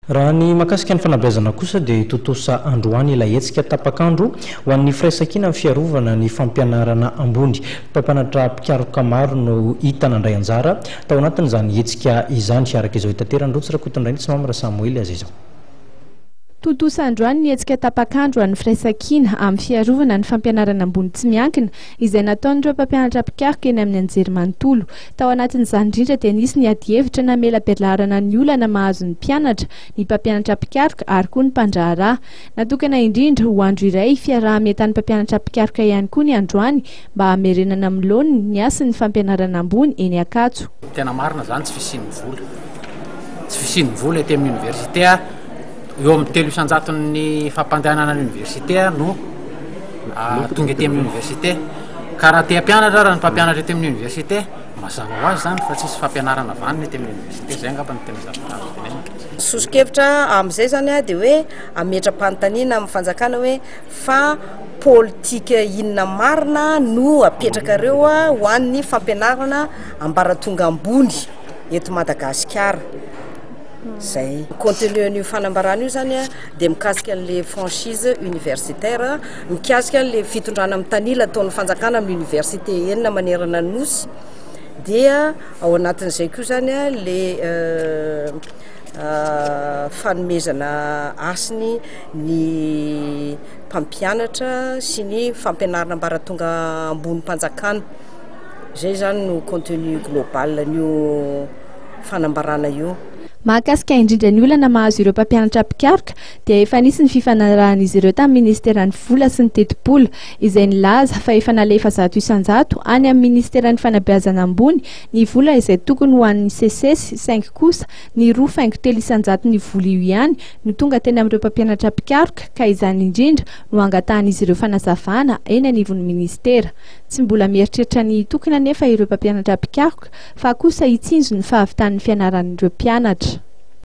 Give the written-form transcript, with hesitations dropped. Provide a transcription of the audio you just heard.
Raha ny makasika ny fanabeazana kosa dia totosa androany ilay hetsika tapakandro ho an'ny firaisankina amin'ny fiarovana ny fampianarana ambony. Mpampianatra mpikaroka maro no hita nandray anjara tao anatin'izany hetsika izany. Araka izao hitaterany rotsy rakotondrainy tsy mamara Samuel azy izao. Totosa androany ny hetsika tapakandro amin'ny firaisankina amin'ny fiarovana ny fampianarana ambony tsy miankina izay nataon'ireo mpampianatra mpikaroka eny amin'ny anjerimanontolo. Tao anatin'izany indrindra dia nisy ny adi-hevitra namela-pialarana ny olana mahazo ny mpianatra, ny mpampianatra mpikaroka ary koa ny mpandraharaha. Natokana indrindra ho andro iray fiaraha-mientan'ny mpampianatra mpikaroka ihany koa ny androany mba hamerenana milony ny asan'ny fampianarana ambony eny Ankatso. Tena marina zany tsy fisian'ny vola ety amin'ny université eo amin'ny 300 ny fampandehanana ny université no tonga ety amin'ny université. Ka raha te hampianatra raha ny mpampianatra ety amin'ny université mazava ho azy zany fa tsisy fampianarana vanina ety amin'ny université. Zay angamba ny tena zava-kanto tenena. Sosokevitra amin'izay zany dia hoe ametra-panontaniana amin'ny fanjakana hoe fa politika inona marina no apetrakareo ho an'ny fampianarana ambaratonga ambony eto Madagasikara. Zay contenu ny fanambarana io zany dia mikasika an'le franchise universitaire, mikasika an'le fitondrana amin'ny tanila ataon'ny fanjakana amin'ny université enina manerana ny nosy, dia ao anatin'izay koa zany le fanomezana asiny ny mpampianatra sy ny fampianarana ambaratonga ambony mpanjakana. Zay zany no contenu global nio fanambarana io. Mahakasika indrindra ny olana mahazo ireo mpampianatra mpikaroka dia efa nisy ny fifanarahan'izy ireo tamin'ny ministeran'ny vola sy ny teti-bola izay nilaza fa efa nalefa 100 isan-jato any amin'ny ministeran'ny fanabeazana ambony ny vola izay tokony ho an'ny CCS 5 kosa ny 2,3 isan-jato ny vola io ihany no tonga teny amin'ireo mpampianatra mpikaroka ka izany indrindra no angatahan'izy ireo fanazavana eny anivon'ny ministera. Tsy mbola mieritreritra ny tokony anefa ireo mpampianatra mpikaroka fa kosa hitsinjo ny fahavitan'ny fianaran'ireo mpianatra.